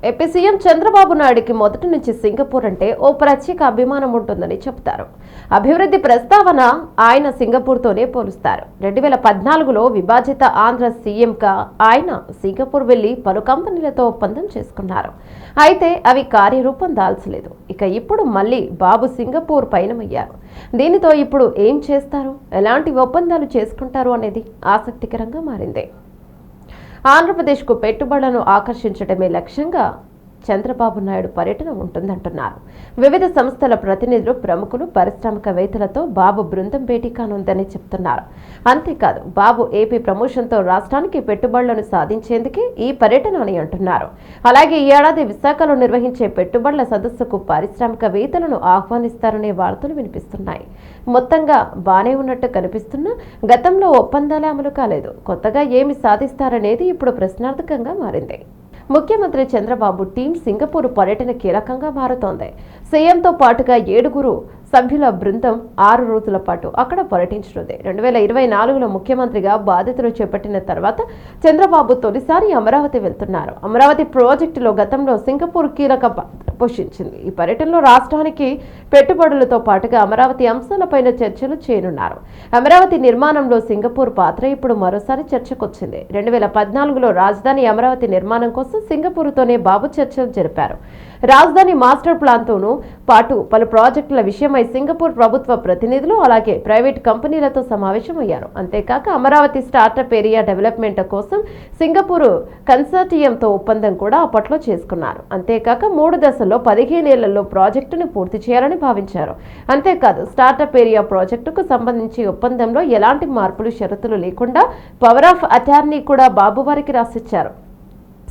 AP CM Chandrababu నాయుడుకి మొదటి నుంచి సింగపూర్ అంటే ఓ ప్రత్యేక అభిమానం ఉంటుందని చెబుతారు. అభివృద్ధి ప్రస్తావన ఆయన సింగపూర్తోనే పోలుస్తారు. 2014లో విభాజిత ఆంధ్ర సీఎంగా ఆయన సింగపూర్ వెళ్లి పలు కంపెనీలతో ఒప్పందం చేసుకున్నారు. అయితే అవి కార్యరూపం దాల్చలేదు. ఇక ఇప్పుడు మళ్లీ బాబు సింగపూర్ పయనమయ్యారు. దీనితో ఇప్పుడు ఏం చేస్తారు, ఎలాంటి ఒప్పందాలు చేసుకుంటారు అనేది ఆసక్తికరంగా మారింది. ఆంధ్రప్రదేశ్కు పెట్టుబడులను ఆకర్షించడమే లక్ష్యంగా చంద్రబాబు నాయుడు పర్యటన ఉంటుందంటున్నారు. వివిధ సంస్థల ప్రతినిధులు, ప్రముఖులు, పారిశ్రామికవేత్తలతో బాబు బృందం భేటీ కానుందని చెప్తున్నారు. అంతేకాదు బాబు ఏపీ ప్రమోషన్తో రాష్ట్రానికి పెట్టుబడులను సాధించేందుకే ఈ పర్యటన అని అంటున్నారు. అలాగే ఈ ఏడాది విశాఖలో నిర్వహించే పెట్టుబడుల సదస్సుకు పారిశ్రామికవేత్తలను ఆహ్వానిస్తారనే వార్తలు వినిపిస్తున్నాయి. మొత్తంగా బానే ఉన్నట్టు కనిపిస్తున్నా గతంలో ఒప్పందాలే అమలు కాలేదు. కొత్తగా ఏమి సాధిస్తారనేది ఇప్పుడు ప్రశ్నార్థకంగా మారింది. ముఖ్యమంత్రి చంద్రబాబు టీం సింగపూర్ పర్యటన కీలకంగా మారుతోంది. సీఎంతో పాటుగా 7 సభ్యుల బృందం 6 రోజుల పాటు అక్కడ పర్యటించనుంది. 2024లో ముఖ్యమంత్రిగా బాధ్యతలు చేపట్టిన తర్వాత చంద్రబాబు తొలిసారి అమరావతి వెళ్తున్నారు. అమరావతి ప్రాజెక్టులో గతంలో సింగపూర్ కీలక పాత్ర పోషించింది. ఈ పర్యటనలో రాష్ట్రానికి పెట్టుబడులతో పాటుగా అమరావతి అంశాలపైన చర్చలు చేయనున్నారు. అమరావతి నిర్మాణంలో సింగపూర్ పాత్ర ఇప్పుడు మరోసారి చర్చకొచ్చింది. 2014లో రాజధాని అమరావతి నిర్మాణం కోసం సింగపూర్తోనే బాబు చర్చలు జరిపారు. రాజధాని మాస్టర్ ప్లాన్తోనూ పాటు పలు ప్రాజెక్టుల విషయమై సింగపూర్ ప్రభుత్వ ప్రతినిధులు అలాగే ప్రైవేట్ కంపెనీలతో సమావేశమయ్యారు. అంతేకాక అమరావతి స్టార్టప్ ఏరియా డెవలప్మెంట్ కోసం సింగపూర్ కన్సార్టియంతో ఒప్పందం కూడా అప్పట్లో చేసుకున్నారు. అంతేకాక 3 దశల్లో 15 ఏళ్లలో ప్రాజెక్టును పూర్తి చేయాలని భావించారు. అంతేకాదు స్టార్టప్ ఏరియా ప్రాజెక్టుకు సంబంధించి ఒప్పందంలో ఎలాంటి మార్పులు, షరతులు లేకుండా పవర్ ఆఫ్ అటార్నీ కూడా బాబు వారికి రాసిచ్చారు.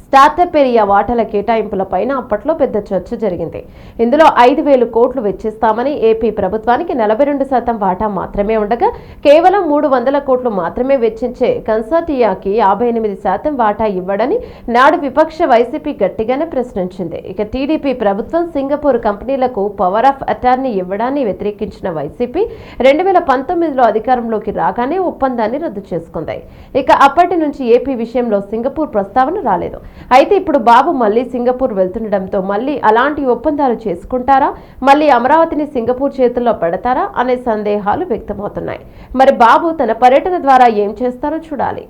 స్టార్టప్ ఏరియా వాటాల కేటాయింపులపైన అప్పట్లో పెద్ద చర్చ జరిగింది. ఇందులో 5,000 కోట్లు వెచ్చిస్తామని, ఏపీ ప్రభుత్వానికి 42% వాటా మాత్రమే ఉండగా కేవలం 300 కోట్లు మాత్రమే వెచ్చించే కన్సార్టియాకి 58% వాటా ఇవ్వడని నాడు విపక్ష వైసీపీ గట్టిగానే ప్రశ్నించింది. ఇక టీడీపీ ప్రభుత్వం సింగపూర్ కంపెనీలకు పవర్ ఆఫ్ అటార్నీ ఇవ్వడాన్ని వ్యతిరేకించిన వైసీపీ 2019లో అధికారంలోకి రాగానే ఒప్పందాన్ని రద్దు చేసుకుంది. ఇక అప్పటి నుంచి ఏపీ విషయంలో సింగపూర్ ప్రస్తావన రాలేదు. అయితే ఇప్పుడు బాబు మళ్లీ సింగపూర్ వెళ్తుండటంతో మళ్లీ అలాంటి ఒప్పందాలు చేసుకుంటారా, మళ్లీ అమరావతిని సింగపూర్ చేతుల్లో పెడతారా అనే సందేహాలు వ్యక్తమవుతున్నాయి. మరి బాబు తన పర్యటన ద్వారా ఏం చేస్తారో చూడాలి.